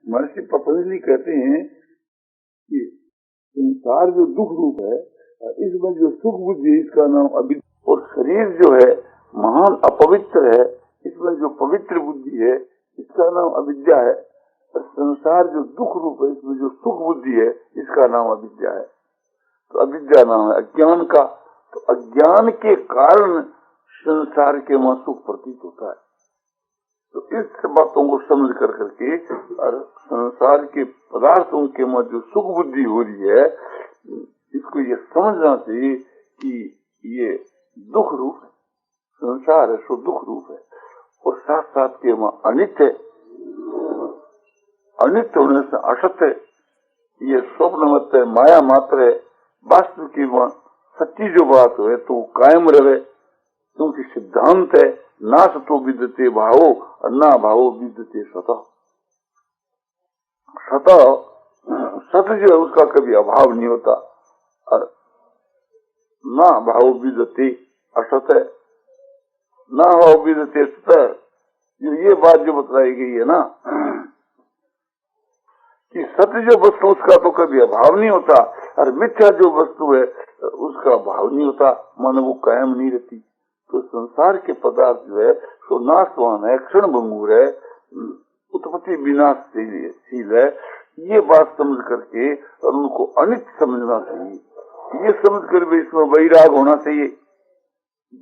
महर्षि पतंजलि कहते हैं कि संसार जो दुख रूप है, इसमें जो सुख बुद्धि है इसका नाम अविद्या, और शरीर जो है महान अपवित्र है, इसमें जो पवित्र बुद्धि है इसका नाम अविद्या है। और संसार जो दुख रूप है, इसमें जो सुख बुद्धि है इसका नाम अविद्या है। तो अविद्या नाम है अज्ञान का। तो अज्ञान के कारण संसार के वहां सुख प्रतीत होता है। तो इस बातों को समझ कर करके और संसार के पदार्थों के वहां जो सुख बुद्धि हो रही है, इसको ये समझना चाहिए कि ये दुख रूप है, संसार है सो दुख रूप है। और साथ साथ के वहां अनित्य है, अनित्य होने से असत्य है, ये स्वप्न मत है, माया मात्र है। वास्तव की वहां सच्ची जो बात है तो कायम रहे, क्योंकि सिद्धांत है ना सतो विद्यते भावो और ना भावो विद्यते सतः। सतः सत जो है उसका कभी अभाव नहीं होता, और ना भाव विद्यते असत है, ना भाव विद्यते सतः। ये बात जो बताई गई है ना कि सत्य जो वस्तु उसका तो कभी अभाव नहीं होता, और मिथ्या जो वस्तु है उसका अभाव नहीं होता, मानो वो कायम नहीं रहती। तो संसार के पदार्थ जो है तो नाशवान है, क्षण भंगुर है, उत्पत्ति विनाशशील है। ये बात समझ करके और उनको अनित्य समझना चाहिए। ये समझ कर भी इसमें वैराग होना चाहिए।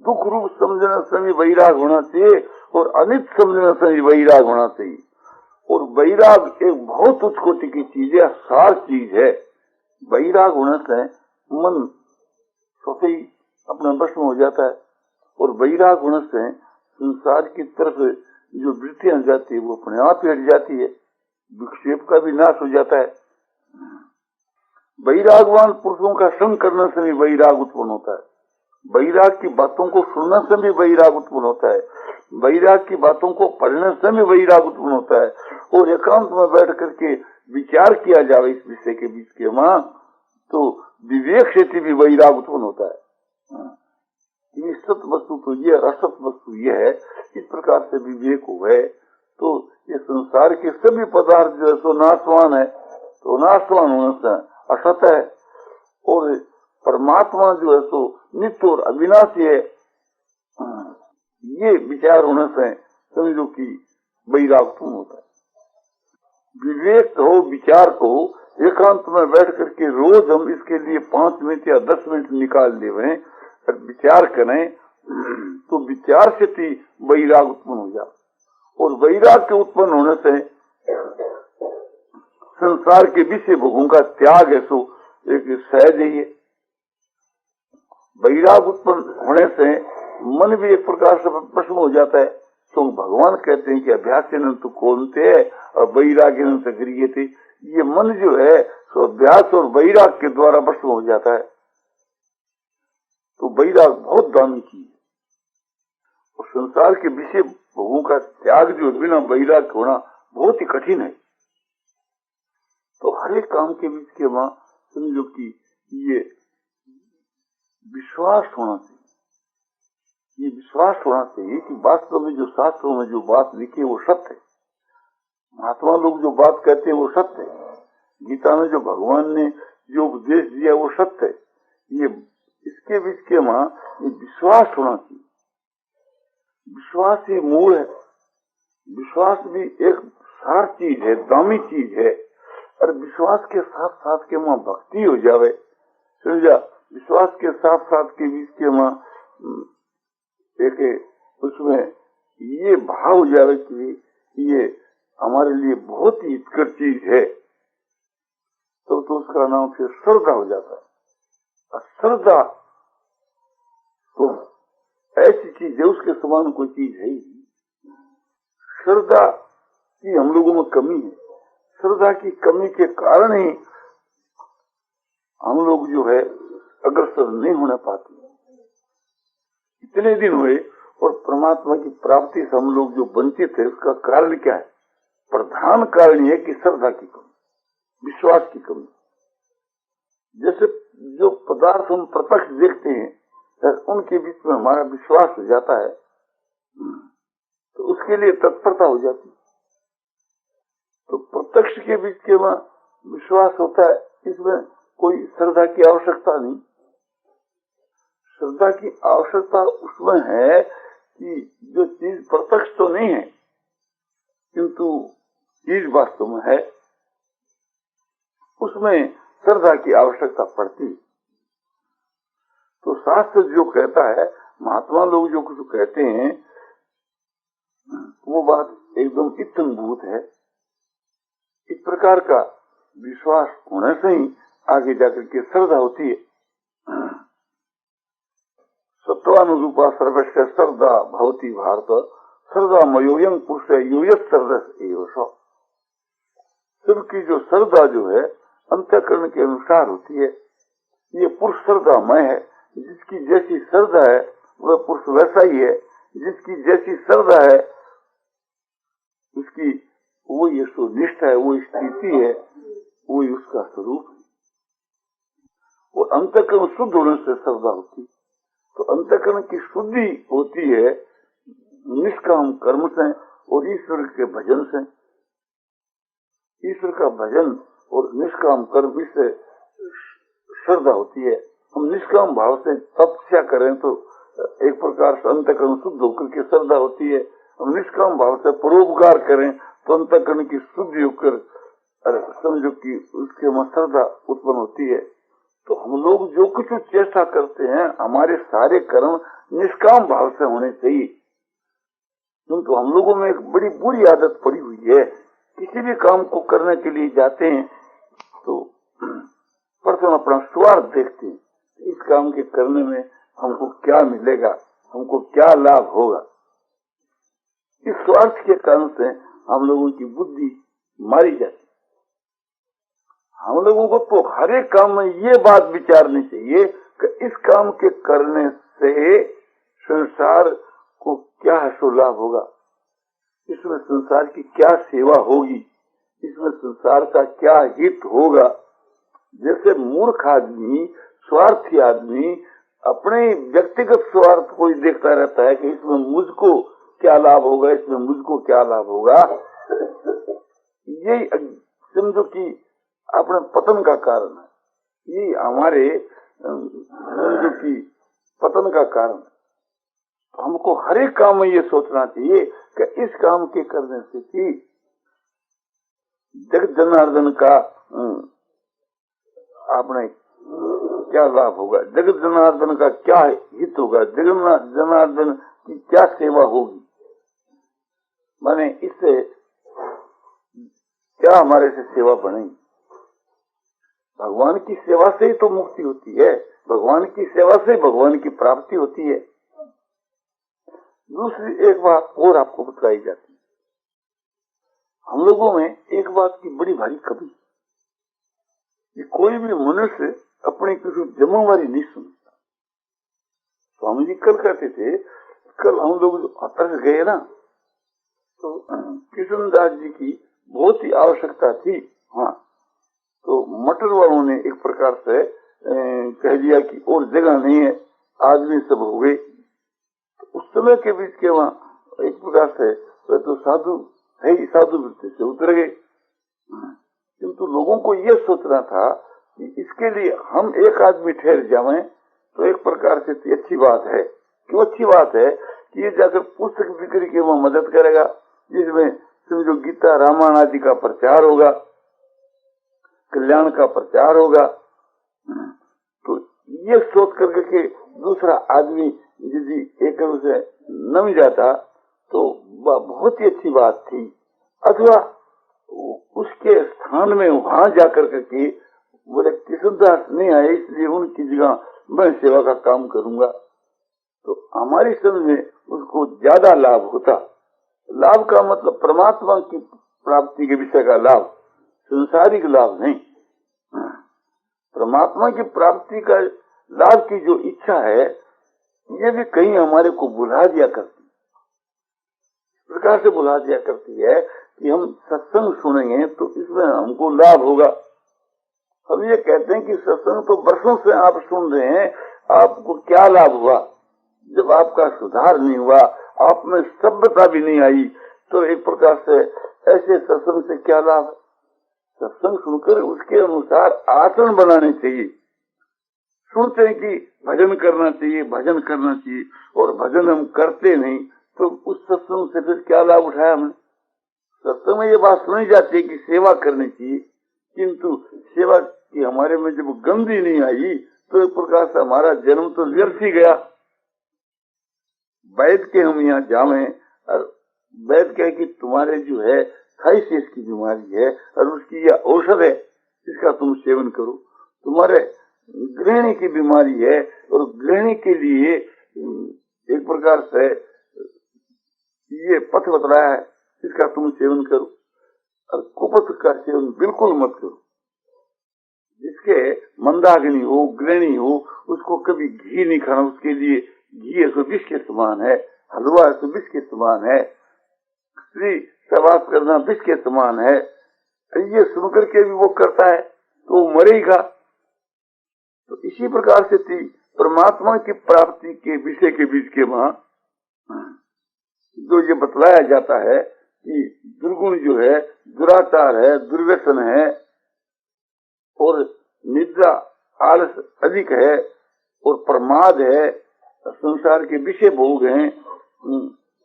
दुख रूप समझने से भी वैराग होना चाहिए और अनित्य समझने से भी वैराग होना चाहिए। और वैराग एक बहुत उच्च कोटि की चीज है, सार चीज है। वैराग होने से मन स्वतः ही अपना वश में हो जाता है, और वैराग होने से संसार की तरफ जो वृत्तियां जाती है वो अपने आप ही हट जाती है, विक्षेप का भी नाश हो जाता है। वैरागवान पुरुषों का संग करने से भी वैराग उत्पन्न होता है, वैराग की बातों को सुनने से भी वैराग उत्पन्न होता है, वैराग की बातों को पढ़ने से भी वैराग उत्पन्न होता है। और एकांत में बैठ करके विचार किया जाए इस विषय के बीच के वहां, तो विवेक से भी वैराग उत्पन्न होता है। ये सत वस्तु तो ये, असत वस्तु ये है, इस प्रकार से विवेक हुए तो ये संसार के सभी पदार्थ जो है सो नाशवान है, तो नाशवान होने से असत है। और परमात्मा जो है सो नित्य और अविनाशी है, ये विचार होने से समझो कि वैराग उत्पन्न होता है। विवेक कहो, विचार कहो, एकांत में बैठ करके रोज हम इसके लिए 5 मिनट या 10 मिनट निकाल ले और विचार करें, तो विचार से ही वैराग उत्पन्न हो जाए। और वैराग के उत्पन्न होने से संसार के विषय भोगों का त्याग है सो एक सहज है। ये वैराग उत्पन्न होने से मन भी एक प्रकार से प्रश्न हो जाता है। तो भगवान कहते हैं कि अभ्यास तो कौनते है और वैराग से गृह थे। ये मन जो है तो अभ्यास और वैराग के द्वारा भस्म हो जाता है। तो वैराग बहुत दामी चीज है, और संसार के विषय भोगों का त्याग जो बिना वैराग होना बहुत ही कठिन है। तो हर एक काम के बीच के वहां समझो कि ये विश्वास होना चाहिए, ये विश्वास होना चाहिए कि वास्तव में जो शास्त्रों में जो बात लिखी है वो सत्य है। महात्मा लोग जो बात कहते हैं वो सत्य है। गीता में जो भगवान ने जो उपदेश दिया वो सत्य है। ये इसके बीच के वहां विश्वास होना चाहिए। विश्वास ही मूल है। विश्वास भी एक सार चीज है, दामी चीज है। और विश्वास के साथ साथ के वहां भक्ति हो जावे, समझा। विश्वास के साथ साथ के बीच के वहां एक उसमें ये भाव हो जावे कि ये हमारे लिए बहुत ही हितकर चीज है, तो उसका नाम फिर श्रद्धा हो जाता है। श्रद्धा तो ऐसी चीज है, उसके समान कोई चीज है ही नहीं। श्रद्धा की हम लोगों में कमी है। श्रद्धा की कमी के कारण ही हम लोग जो है अग्रसर नहीं होने पाते। इतने दिन हुए और परमात्मा की प्राप्ति से हम लोग जो वंचित है, उसका कारण क्या है? प्रधान कारण है कि श्रद्धा की कमी, विश्वास की कमी। जैसे जो पदार्थ हम प्रत्यक्ष देखते हैं उनके बीच में हमारा विश्वास हो जाता है, तो उसके लिए तत्परता हो जाती है। तो प्रत्यक्ष के बीच के वहाँ विश्वास होता है, इसमें कोई श्रद्धा की आवश्यकता नहीं। श्रद्धा की आवश्यकता उसमें है कि जो चीज प्रत्यक्ष तो नहीं है किंतु चीज वास्तव में है, उसमें श्रद्धा की आवश्यकता पड़ती। तो शास्त्र जो कहता है, महात्मा लोग जो कुछ कहते हैं, वो बात एकदम इत्थंभूत है। इस प्रकार का विश्वास होने से ही आगे जाकर के श्रद्धा होती है। सत्वानुरूपा सर्वस्य श्रद्धा भवती भारत, श्रद्धा मयोयं पुरुष यूयस श्रद्धस एव स। शिव की जो श्रद्धा जो है अंतःकरण के अनुसार होती है। ये पुरुष श्रद्धामय है। जिसकी जैसी श्रद्धा है वह पुरुष वैसा ही है। जिसकी जैसी श्रद्धा है उसकी वो ये निष्ठा है, वो स्थिति है, वो उसका स्वरूप है। वो अंतःकरण शुद्ध होने से श्रद्धा होती। तो अंतःकरण की शुद्धि होती है निष्काम कर्म से और ईश्वर के भजन से। ईश्वर का भजन और निष्काम कर्म, इससे श्रद्धा होती है। हम निष्काम भाव से तपस्या करें तो एक प्रकार से अंतःकरण शुद्ध होकर के श्रद्धा होती है। हम निष्काम भाव से परोपकार करें तो अंतःकरण की शुद्धि होकर समझो कि उसके में श्रद्धा उत्पन्न होती है। तो हम लोग जो कुछ चेष्टा करते हैं, हमारे सारे कर्म निष्काम भाव से होने चाहिए। किंतु हम लोगों में एक बड़ी बुरी आदत पड़ी हुई है, किसी भी काम को करने के लिए जाते हैं तो प्रथम अपना स्वार्थ देखते हैं, इस काम के करने में हमको क्या मिलेगा, हमको क्या लाभ होगा। इस स्वार्थ के कारण से हम लोगों की बुद्धि मारी जाती। हम लोगों को तो हर एक काम में ये बात विचारनी चाहिए कि इस काम के करने से संसार को क्या सो लाभ होगा, इसमें संसार की क्या सेवा होगी, इसमें संसार का क्या हित होगा। जैसे मूर्ख आदमी, स्वार्थी आदमी अपने व्यक्तिगत स्वार्थ को ही देखता रहता है कि इसमें मुझको क्या लाभ होगा, इसमें मुझको क्या लाभ होगा। यही समझो कि अपने पतन का कारण है। ये हमारे समझो कि पतन का कारण है। हमको हर एक काम में ये सोचना चाहिए कि इस काम के करने से कि जगत जनार्दन का आपने क्या लाभ होगा, जगत जनार्दन का क्या हित होगा, जगत जनार्दन की क्या सेवा होगी। माने इससे क्या हमारे से सेवा बनेगी। भगवान की सेवा से ही तो मुक्ति होती है, भगवान की सेवा से भगवान की प्राप्ति होती है। दूसरी एक बात और आपको बताई जाती है, हम लोगों में एक बात की बड़ी भारी कमी, कि कोई भी मनुष्य अपनी किसी जिम्मेवारी नहीं सुनता। स्वामी जी कल कहते थे, कल हम लोग जो अतर्क गए ना, तो कृष्णदास जी की बहुत ही आवश्यकता थी। हाँ, तो मटर वालों ने एक प्रकार से कह दिया कि और जगह नहीं है, आदमी सब हो गए। उस समय के बीच के वहाँ एक प्रकार से वे तो साधु है, साधु वृत्ति से उतर गए। किंतु लोगों को ये सोचना था कि इसके लिए हम एक आदमी ठहर जाएं तो एक प्रकार से अच्छी बात है। क्यों अच्छी बात है कि ये जाकर पुस्तक बिक्री के वो मदद करेगा, जिसमें समझो गीता रामायण आदि का प्रचार होगा, कल्याण का प्रचार होगा। तो ये सोच करके कि दूसरा आदमी यदि एक से न मिल जाता तो बहुत ही अच्छी बात थी। अथवा उसके स्थान में वहां जाकर के बोले कृष्णदास नहीं आए इसलिए उनकी जगह मैं सेवा का काम करूंगा, तो हमारी समझ में उसको ज्यादा लाभ होता। लाभ का मतलब परमात्मा की प्राप्ति के विषय का लाभ, संसारिक लाभ नहीं। परमात्मा की प्राप्ति का लाभ की जो इच्छा है ये भी कहीं हमारे को बुला दिया करती, इस प्रकार से बुला दिया करती है कि हम सत्संग सुनेंगे तो इसमें हमको लाभ होगा। हम ये कहते हैं कि सत्संग तो वर्षों से आप सुन रहे हैं, आपको क्या लाभ हुआ। जब आपका सुधार नहीं हुआ, आप में सभ्यता भी नहीं आई, तो एक प्रकार से ऐसे सत्संग से क्या लाभ है? सत्संग सुनकर उसके अनुसार आचरण बनाने चाहिए। सुनते हैं कि भजन करना चाहिए, भजन करना चाहिए, और भजन हम करते नहीं, तो उस सत्संग से फिर क्या लाभ उठाया हमने? सत्संग में ये बात सुनी जाती है कि सेवा करनी चाहिए, किंतु सेवा की हमारे में जब गंदी नहीं आई तो एक प्रकार से हमारा जन्म तो व्यर्थ ही गया। वैद्य के हम यहाँ जावे और वैद्य कहे कि तुम्हारे जो है थाइसिस की बीमारी है और उसकी यह औषध है, इसका तुम सेवन करो। तुम्हारे गृहिणी की बीमारी है और गृहिणी के लिए एक प्रकार से ये पथ बतलाया है, इसका तुम सेवन करो। और कुपथ का सेवन बिल्कुल मत करो। जिसके मंदाग्नि हो, गृहिणी हो, उसको कभी घी नहीं खाना। उसके लिए घी है तो विष के समान है, हलवा है तो विष के समान है, स्त्री सहवास करना विष के समान है। ये सुनकर के भी वो करता है तो वो मरेगा। तो इसी प्रकार से थी परमात्मा की प्राप्ति के विषय के बीच के वहां जो ये बतलाया जाता है कि दुर्गुण जो है, दुराचार है, दुर्व्यसन है, और निद्रा आलस अधिक है, और प्रमाद है, संसार के विषय भोग हैं,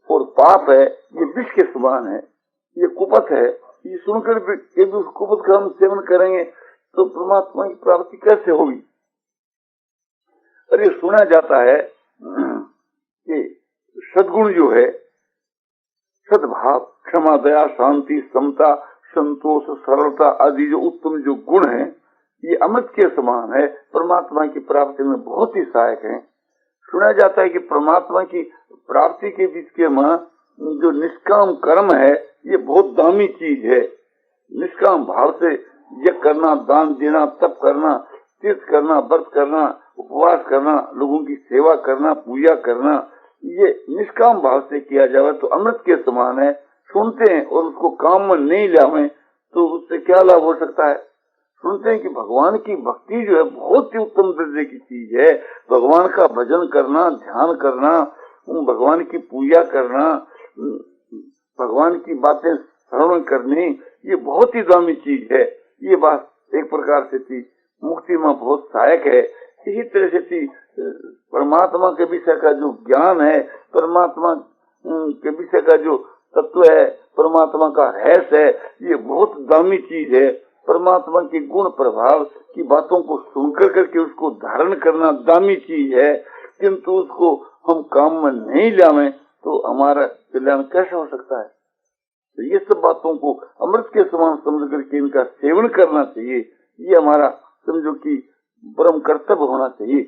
और पाप है, ये विष के समान है, ये कुपथ है। ये सुनकर भी उस कुपथ का हम सेवन करेंगे तो परमात्मा की प्राप्ति कैसे होगी? अरे सुना जाता है कि सद्गुण जो है, सद्भाव, क्षमा, दया, शांति, समता, संतोष, सरलता आदि जो उत्तम जो गुण है, ये अमृत के समान है, परमात्मा की प्राप्ति में बहुत ही सहायक है। सुना जाता है कि परमात्मा की प्राप्ति के बीच के मां जो निष्काम कर्म है, ये बहुत दामी चीज है। निष्काम भाव से ये करना, दान देना, तप करना, तीर्थ करना, व्रत करना, उपवास करना, लोगों की सेवा करना, पूजा करना, ये निष्काम भाव से किया जाए तो अमृत के समान है। सुनते हैं और उसको काम में नहीं लावे तो उससे क्या लाभ हो सकता है? सुनते हैं कि भगवान की भक्ति जो है बहुत ही उत्तम दर्जे की चीज है। भगवान का भजन करना, ध्यान करना, भगवान की पूजा करना, भगवान की बातें श्रवण करनी, ये बहुत ही दामी चीज है। ये बात एक प्रकार से थी मुक्ति में बहुत सहायक है। इसी तरह से थी परमात्मा के विषय का जो ज्ञान है, परमात्मा के विषय का जो तत्व है, परमात्मा का रहस्य है, ये बहुत दामी चीज है। परमात्मा के गुण प्रभाव की बातों को सुनकर करके उसको धारण करना दामी चीज है, किंतु उसको हम काम में नहीं लावे तो हमारा कल्याण कैसे हो सकता है? तो ये सब बातों को अमृत के समान समझ करके इनका सेवन करना चाहिए। ये हमारा समझो कि परम कर्तव्य होना चाहिए।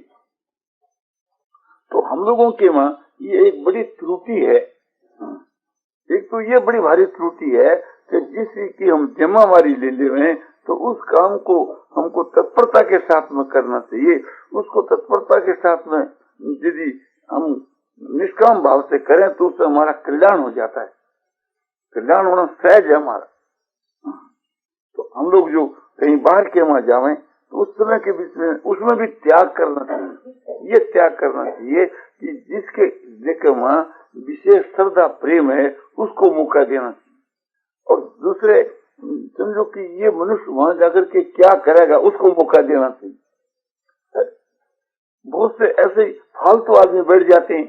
तो हम लोगों के वहां ये एक बड़ी त्रुटि है। एक तो ये बड़ी भारी त्रुटि है कि जिसकी हम जिम्मेवारी ले ले तो उस काम को हमको तत्परता के साथ में करना चाहिए। उसको तत्परता के साथ में यदि हम निष्काम भाव से करें तो उससे हमारा कल्याण हो जाता है। कल्याण होना सहज है हमारा। तो हम लोग जो कहीं बाहर के वहां जावें तो उस समय के बीच में उसमें भी त्याग करना चाहिए। ये त्याग करना चाहिए कि जिसके लेकर वहां विशेष श्रद्धा प्रेम है उसको मौका देना चाहिए। और दूसरे समझो कि ये मनुष्य वहां जाकर के क्या करेगा उसको मौका देना चाहिए। बहुत से ऐसे फालतू आदमी बैठ जाते हैं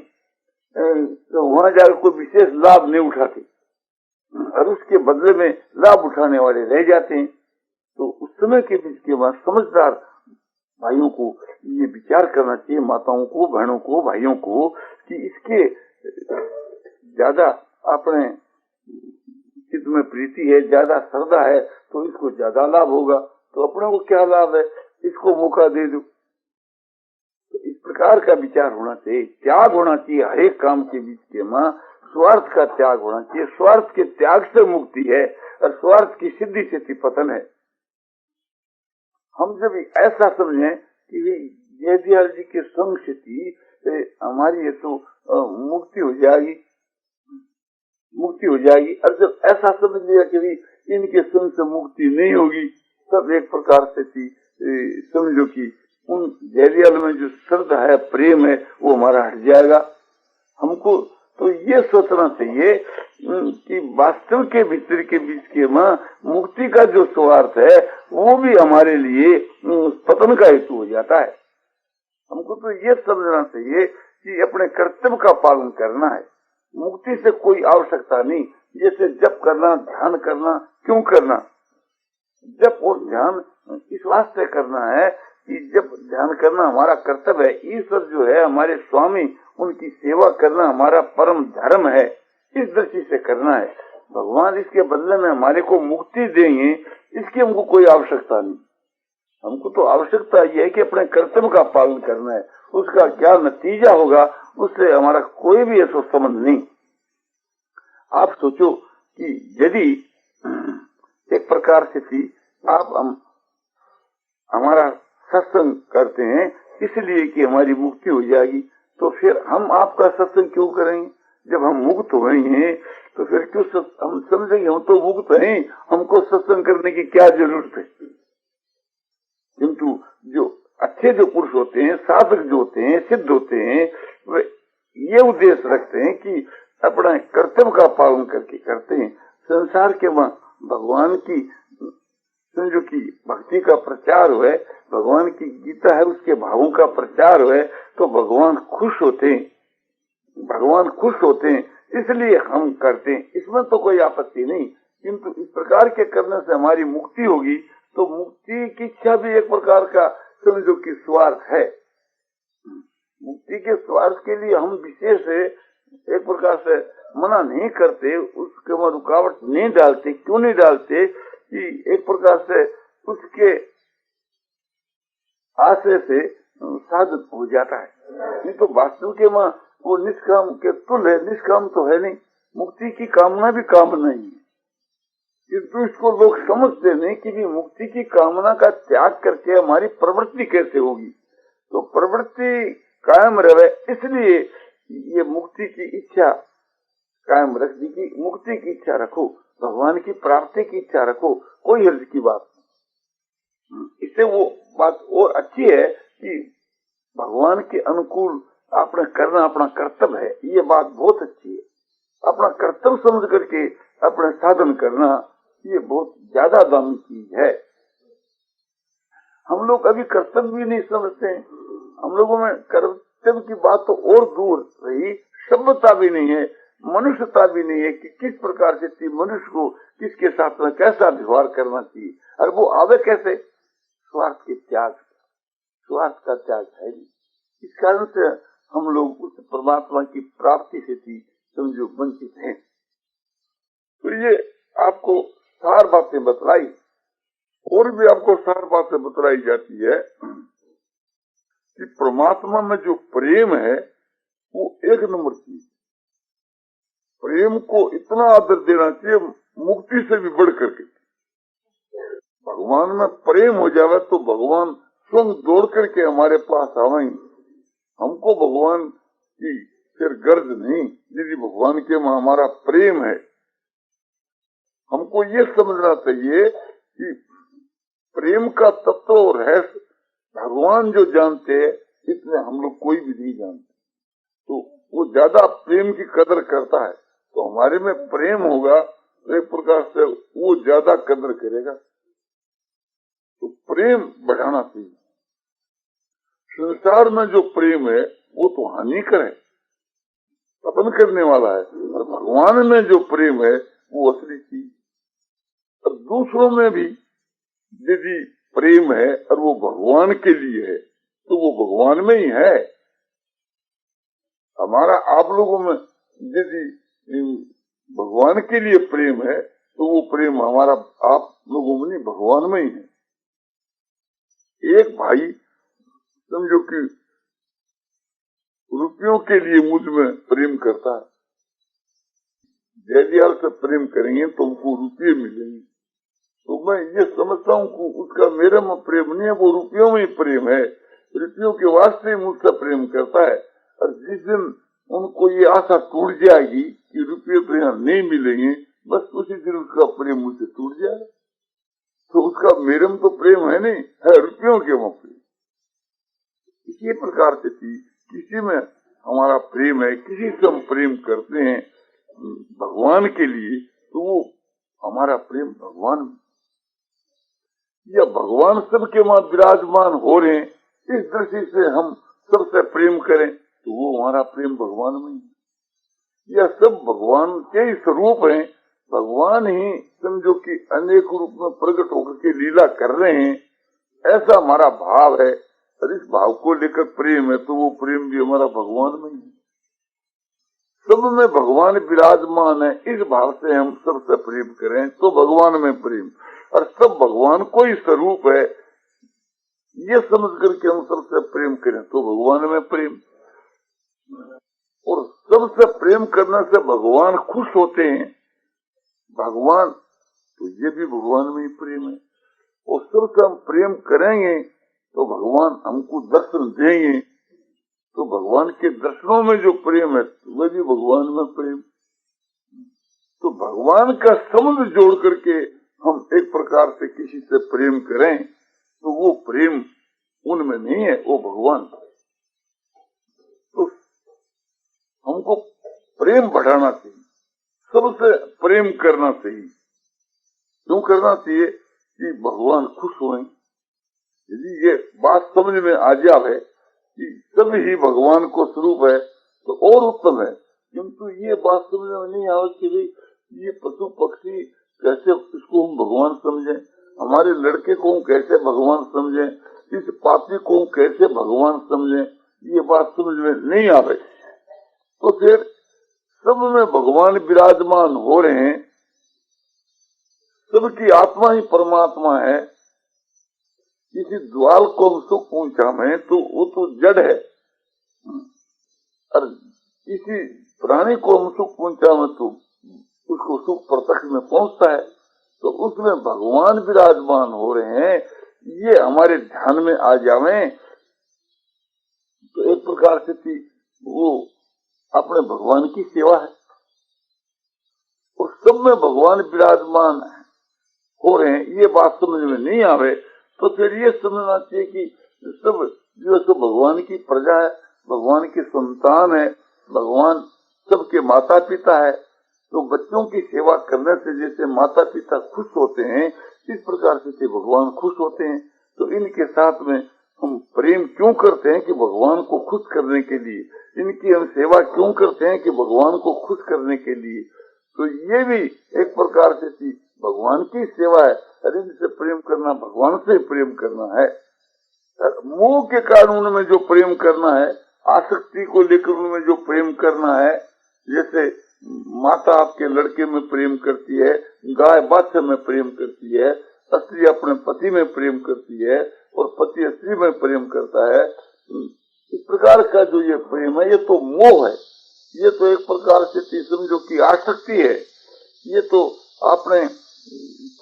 तो वहां जाकर कोई विशेष लाभ नहीं उठाते और उसके बदले में लाभ उठाने वाले रह जाते हैं। तो उस समय के बीच के बाद समझदार भाइयों को ये विचार करना चाहिए, माताओं को, बहनों को, भाइयों को, कि इसके ज्यादा अपने चित्त में प्रीति है, ज्यादा श्रद्धा है तो इसको ज्यादा लाभ होगा, तो अपने को क्या लाभ है, इसको मौका दे दो। तो इस प्रकार का विचार होना चाहिए, त्याग होना चाहिए हर एक काम के बीच के मां, स्वार्थ का त्याग होना चाहिए। स्वार्थ के त्याग से मुक्ति है और स्वार्थ की सिद्धि से पतन है। हम जब ऐसा समझें कि जयदयाल जी के संग से हमारी ये तो मुक्ति हो जाएगी, मुक्ति हो जाएगी, और जब ऐसा समझ लिया कि इनके संग से मुक्ति नहीं होगी तब एक प्रकार से समझो कि उन जयदयाल में जो श्रद्धा है, प्रेम है, वो हमारा हट जाएगा। हमको तो ये सोचना चाहिए कि वास्तव के भीतर के बीच के मुक्ति का जो स्वार्थ है वो भी हमारे लिए पतन का हेतु हो जाता है। हमको तो ये समझना चाहिए कि अपने कर्तव्य का पालन करना है, मुक्ति से कोई आवश्यकता नहीं। जैसे जप करना, ध्यान करना, क्यों करना? जप और ध्यान इस वास्ते करना है कि जब ध्यान करना हमारा कर्तव्य है, ईश्वर जो है हमारे स्वामी, उनकी सेवा करना हमारा परम धर्म है, इस दृष्टि से करना है। भगवान इसके बदले में हमारे को मुक्ति देंगे, इसकी हमको कोई आवश्यकता नहीं। हमको तो आवश्यकता यह है कि अपने कर्तव्य का पालन करना है, उसका क्या नतीजा होगा उससे हमारा कोई भी ऐसा संबंध नहीं। आप सोचो कि यदि एक प्रकार से थी आप हमारा सत्संग करते हैं इसलिए कि हमारी मुक्ति हो जाएगी, तो फिर हम आपका सत्संग क्यों करेंगे? जब हम मुक्त हुए हैं तो फिर क्यों हम समझेंगे हम तो मुक्त हैं, हमको सत्संग करने की क्या जरूरत है? किंतु जो अच्छे जो पुरुष होते हैं, साधक जो होते हैं, सिद्ध होते हैं, वे ये उद्देश्य रखते हैं कि अपना कर्तव्य का पालन करके करते हैं। संसार के भगवान की समझो कि भक्ति का प्रचार हुए, भगवान की गीता है उसके भावों का प्रचार हुए तो भगवान खुश होते हैं, भगवान खुश होते हैं, इसलिए हम करते हैं, इसमें तो कोई आपत्ति नहीं। किंतु इस प्रकार के करने से हमारी मुक्ति होगी तो मुक्ति की इच्छा भी एक प्रकार का समझो कि स्वार्थ है। मुक्ति के स्वार्थ के लिए हम विशेष एक प्रकार से मना नहीं करते, उसके में रुकावट नहीं डालते। क्यों नहीं डालते? कि एक प्रकार से उसके आशय से साधन हो जाता है। नहीं तो वास्तव के वो निष्काम के तुल्य है, निष्काम तो है नहीं। मुक्ति की कामना भी कामना ही है, किंतु इसको लोग समझते नहीं कि भी मुक्ति की कामना का त्याग करके हमारी प्रवृत्ति कैसे होगी। तो प्रवृत्ति कायम रहे, इसलिए ये मुक्ति की इच्छा कायम रखने की, मुक्ति की इच्छा रखो, भगवान की प्राप्ति की इच्छा रखो, कोई हर्ज की बात नहीं। इससे वो बात और अच्छी है कि भगवान के अनुकूल अपना करना अपना कर्तव्य है, ये बात बहुत अच्छी है। अपना कर्तव्य समझ करके अपने साधन करना ये बहुत ज्यादा दामी चीज है। हम लोग अभी कर्तव्य भी नहीं समझते हैं, हम लोगों में कर्तव्य की बात तो और दूर रही, सभ्यता भी नहीं है, मनुष्यता भी नहीं है कि किस प्रकार से मनुष्य को किसके साथ में कैसा व्यवहार करना चाहिए। और वो आवे कैसे? स्वार्थ के त्याग, स्वार्थ का त्याग है नहीं। इस कारण से हम लोग उस परमात्मा की प्राप्ति से थी समझो वंचित हैं। तो ये आपको सार बातें बतलाई, और भी आपको सार बातें बतलाई जाती है कि परमात्मा में जो प्रेम है वो एक नंबर चीज। प्रेम को इतना आदर देना चाहिए मुक्ति से भी बढ़ करके। भगवान में प्रेम हो जावे तो भगवान स्वयं दौड़ करके हमारे पास आवेंगे। हमको भगवान की फिर गर्ज नहीं, यदि भगवान के में हमारा प्रेम है। हमको ये समझना चाहिए कि प्रेम का तत्व और रहस्य भगवान जो जानते हैं इतने हम लोग कोई भी नहीं जानते। तो वो ज्यादा प्रेम की कदर करता है, तो हमारे में प्रेम होगा तो एक प्रकार से वो ज्यादा कदर करेगा। तो प्रेम बढ़ाना चाहिए। संसार में जो प्रेम है वो तो हानिकर है, पतन करने वाला है, और भगवान में जो प्रेम है वो असली चीज। और दूसरों में भी यदि प्रेम है और वो भगवान के लिए है तो वो भगवान में ही है। हमारा आप लोगों में यदि भगवान के लिए प्रेम है तो वो प्रेम हमारा आप लोगों में नहीं, भगवान में ही है। एक भाई समझो कि रुपयों के लिए मुझ में प्रेम करता है, जैदियाल से प्रेम करेंगे तो हमको रुपये मिलेंगे। तो मैं ये समझता हूँ कि उसका मेरे में प्रेम नहीं है, वो रुपयों में ही प्रेम है, रुपयों के वास्ते ही मुझसे प्रेम करता है। और जिस दिन उनको ये आशा टूट जाएगी कि रुपये तो यहाँ नहीं मिलेंगे, बस उसी दिन उसका प्रेम मुझसे टूट जाएगा। तो उसका मेरे में तो प्रेम है नहीं, है रुपयों के में प्रेम। इसी प्रकार से किसी में हमारा प्रेम है, किसी से हम प्रेम करते हैं भगवान के लिए, तो वो हमारा प्रेम भगवान में, या भगवान सबके वहां विराजमान हो रहे हैं, इस दृष्टि से हम सबसे प्रेम करें तो वो हमारा प्रेम भगवान में है। यह सब भगवान के ही स्वरूप हैं, भगवान ही समझो कि अनेक रूप में प्रकट होकर के लीला कर रहे हैं, ऐसा हमारा भाव है। और इस भाव को लेकर प्रेम है तो वो प्रेम भी हमारा भगवान में ही है। सब में भगवान विराजमान है, इस भाव से हम सबसे प्रेम करें तो भगवान में प्रेम, और सब भगवान को ही स्वरूप है ये समझ करके हम सबसे प्रेम करें तो भगवान में प्रेम। और सबसे प्रेम करने से भगवान खुश होते हैं, भगवान तो ये भी भगवान में ही प्रेम है। और सबसे हम प्रेम करेंगे तो भगवान हमको दर्शन देंगे, तो भगवान के दर्शनों में जो प्रेम है वह भी भगवान में प्रेम। तो भगवान का संबंध जोड़ करके हम एक प्रकार से किसी से प्रेम करें तो वो प्रेम उनमें नहीं है, वो भगवान। तो हमको प्रेम बढ़ाना चाहिए, सबसे प्रेम करना चाहिए। क्यों करना चाहिए? कि भगवान खुश हों। यदि ये बात समझ में आ जाए कि सब ही भगवान को स्वरूप है तो और उत्तम है। किंतु ये बात समझ में नहीं आवे कि भाई ये पशु पक्षी कैसे इसको हम भगवान समझें, हमारे लड़के को हम कैसे भगवान समझें, इस पापी को हम कैसे भगवान समझें, ये बात समझ में नहीं आवे। तो फिर सब में भगवान विराजमान हो रहे हैं, सबकी आत्मा ही परमात्मा है। किसी द्वाल को हम सुख पहुंचा में तो वो तो जड़ है, और किसी प्राणी को हम सुख पहुंचा में तो उसको सुख प्रत्यक्ष में पहुंचता है। तो उसमें भगवान विराजमान हो रहे हैं, ये हमारे ध्यान में आ जावे तो एक प्रकार से वो अपने भगवान की सेवा है। और सब में भगवान विराजमान हो रहे हैं, ये बात समझ में नहीं आवे तो फिर ये समझना चाहिए कि सब जो सब भगवान की प्रजा है, भगवान की संतान है, भगवान सबके माता पिता है। तो बच्चों की सेवा करने से जैसे माता पिता खुश होते हैं, इस प्रकार से भगवान खुश होते हैं। तो इनके साथ में हम प्रेम क्यों करते हैं? कि भगवान को खुश करने के लिए। इनकी हम सेवा क्यों करते हैं? कि भगवान को खुश करने के लिए। तो ये भी एक प्रकार से भगवान की सेवा है। और इनसे प्रेम करना भगवान से प्रेम करना है। मोह के कारण उनमें जो प्रेम करना है, आसक्ति को लेकर उनमें जो प्रेम करना है, जैसे माता आपके लड़के में प्रेम करती है, गाय बाछा में प्रेम करती है, स्त्री अपने पति में प्रेम करती है और पति स्त्री में प्रेम करता है। इस प्रकार का जो ये प्रेम है ये तो मोह है, ये तो एक प्रकार से समझो कि आसक्ति है, ये तो आपने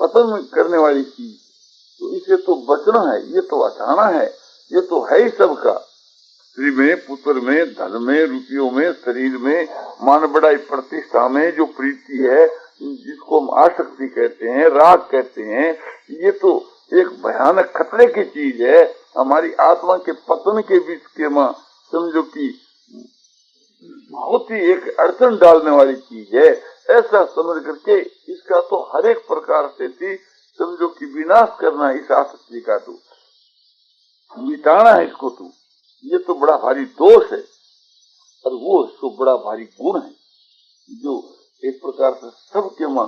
पतन करने वाली चीज। तो इसे तो बचना है, ये तो हटाना है, ये तो है ही सबका। स्त्री में, पुत्र में, धन में, रुपयों में, शरीर में, मान बढ़ाई प्रतिष्ठा में जो प्रीति है, जिसको हम आसक्ति कहते हैं, राग कहते हैं, ये तो एक भयानक खतरे की चीज है। हमारी आत्मा के पतन के बीच के मां समझो कि बहुत ही एक अड़चन डालने वाली चीज है। ऐसा समझ करके इसका तो हर एक प्रकार से समझो कि विनाश करना है, इस आसक्ति का तो मिटाना है इसको। तो ये तो बड़ा भारी दोष है, और वो इसको बड़ा भारी गुण है जो एक प्रकार से सबके मां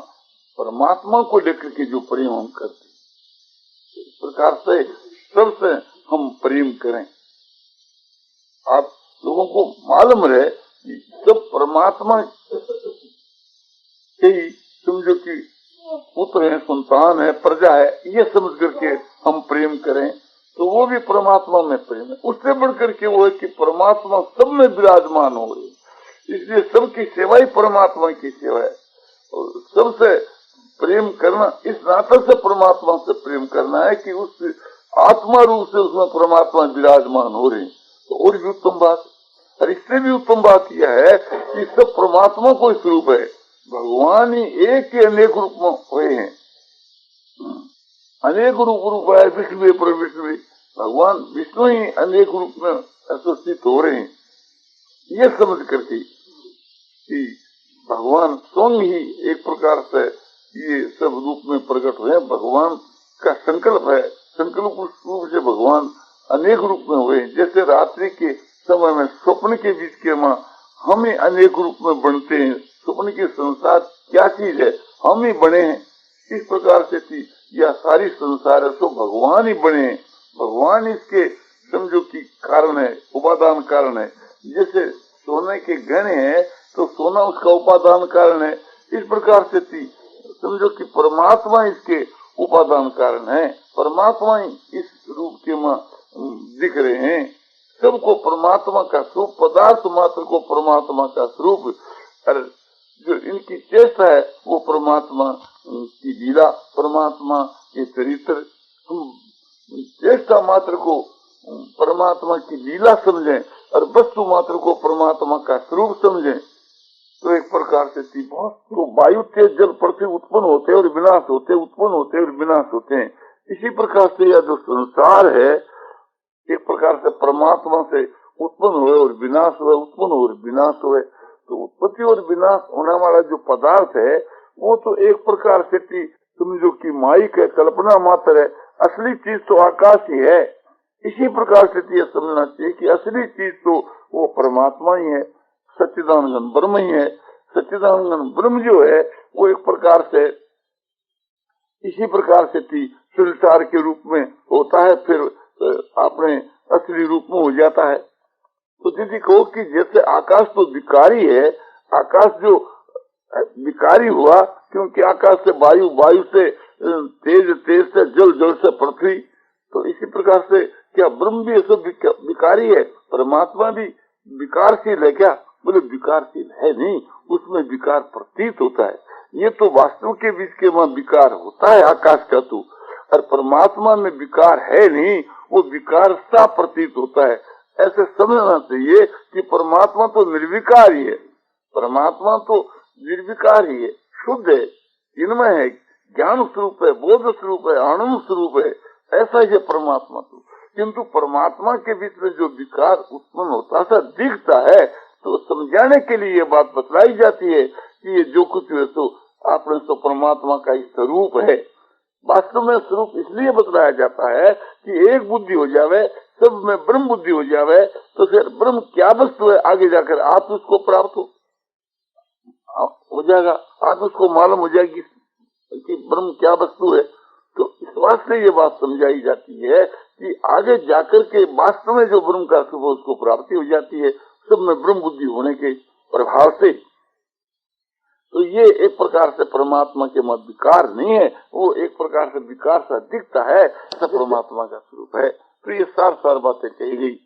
परमात्मा को लेकर के जो प्रेम हम करते हैं, इस प्रकार से सबसे हम प्रेम करें। आप लोगों को मालूम रहे कि सब परमात्मा के ही समझो कि पुत्र है, संतान है, प्रजा है, ये समझ करके हम प्रेम करें तो वो भी परमात्मा में प्रेम है। उससे बढ़कर के वो है कि परमात्मा सब में विराजमान हो रही, इसलिए सबकी सेवा ही परमात्मा की सेवा है। और सबसे प्रेम करना इस नाते से परमात्मा से प्रेम करना है कि उस आत्मा रूप से उसमें परमात्मा विराजमान हो रहे हैं। तो और भी उत्तम बात, और इससे भी उत्तम बात यह है कि सब परमात्मा को स्वरूप है। भगवान ही एक के अनेक रूप में हुए हैं, अनेक रूप है विष्णु पर विष्णु, भगवान विष्णु ही अनेक रूप में अस्तित्व हो रहे हैं। ये समझ करके कि भगवान स्वयं ही एक प्रकार से ये सब रूप में प्रकट हुए। भगवान का संकल्प है, संकल्प रूप से भगवान अनेक रूप में हुए। जैसे रात्रि के समय में स्वप्न के बीच के माँ हम ही अनेक रूप में बनते हैं। स्वप्न के संसार क्या चीज है, हम ही बने हैं। इस प्रकार से थी यह सारी संसार है तो भगवान ही बने हैं। भगवान इसके समझो कि कारण है, उपादान कारण है। जैसे सोने के गहने है तो सोना उसका उपादान कारण है। इस प्रकार से थी समझो कि परमात्मा इसके उपादान कारण है। परमात्मा ही इस रूप के में दिख रहे हैं। सबको परमात्मा का स्वरूप, पदार्थ मात्र को परमात्मा का स्वरूप, और जो इनकी चेष्टा है वो परमात्मा की लीला, परमात्मा के चरित्र। हम चेष्टा मात्र को परमात्मा की लीला समझें और वस्तु मात्र को परमात्मा का स्वरूप समझें तो एक प्रकार से बहुत तो वायु तेज जल पृथ्वी उत्पन्न होते और विनाश होते, उत्पन्न होते और विनाश होते हैं। इसी प्रकार से यह जो संसार है एक प्रकार से परमात्मा से उत्पन्न हुए और विनाश हुए, उत्पन्न हुए और विनाश हुए। तो उत्पत्ति और विनाश होने वाला जो पदार्थ है वो तो एक प्रकार से समझो कि माइक है, कल्पना मात्र है। असली चीज तो आकाश ही है। इसी प्रकार से यह समझना चाहिए कि असली चीज तो वो परमात्मा ही है, सच्चिदानंद ब्रह्म ही है। सच्चिदानंद ब्रह्म जो है वो एक प्रकार से इसी प्रकार से संसार के रूप में होता है, फिर अपने असली रूप में हो जाता है। तो दीदी कहो कि जैसे आकाश तो विकारी है, आकाश जो विकारी हुआ क्योंकि आकाश से वायु, वायु से तेज, तेज से जल, जल से पृथ्वी। तो इसी प्रकार से क्या ब्रह्म भी सब विकारी है? परमात्मा भी विकारशील है क्या? बोले विकारशील है नहीं, उसमें विकार प्रतीत होता है। ये तो वास्तव के बीच के वहाँ विकार होता है आकाश का तो, और परमात्मा में विकार है नहीं, वो विकार सा प्रतीत होता है। ऐसे समझना चाहिए कि परमात्मा तो निर्विकार ही है, परमात्मा तो निर्विकार ही है, शुद्ध है, इनमें है, ज्ञान स्वरूप है, बोध स्वरूप है, आनंद स्वरूप है। ऐसा ही है परमात्मा तो। किंतु परमात्मा के बीच में जो विकार उत्पन्न होता सा दिखता है तो समझाने के लिए ये बात बतलाई जाती है कि ये जो कुछ है तो आपने तो परमात्मा का ही स्वरूप है। वास्तव में स्वरूप इसलिए बतलाया जाता है कि एक बुद्धि हो जावे, सब में ब्रह्म बुद्धि हो जावे, तो फिर ब्रह्म क्या वस्तु है आगे जाकर आप उसको प्राप्त हो जाएगा, आप उसको मालूम हो जाएगी कि ब्रह्म क्या वस्तु है। तो इस वास्ते ये बात समझाई जाती है कि आगे जाकर के वास्तव में जो ब्रह्म का स्वरूप उसको प्राप्ति हो जाती है, सब में ब्रह्म बुद्धि होने के प्रभाव से। तो ये एक प्रकार से परमात्मा के मत विकार नहीं है, वो एक प्रकार से विकार सा दिखता है, सब परमात्मा का स्वरूप है। तो ये सार बातें कही गई।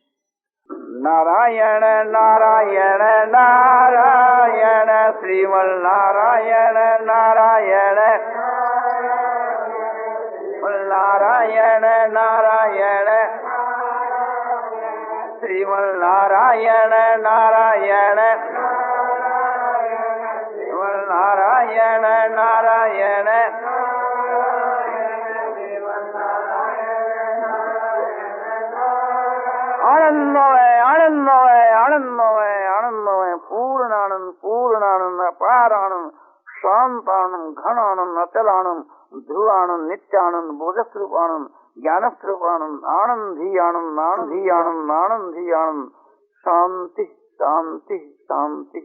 नारायण नारायण नारायण श्रीमल नारायण नारायण नारायण नारायण श्रीमल नारायण नारायण नारायण नारायण आनंदमय आनंदमय आनंदमय आनंदमय पूर्णानंद पूर्णानंद अपारानंद शांतानंद घनानंद अचलानंद ध्रुवानंद नित्यानंद बोधस्वरूपानंद ज्ञानस्वरूपानंद आनंदी आनंद आनंदी आनंद आनंदी आनंद शांति शांति शांति।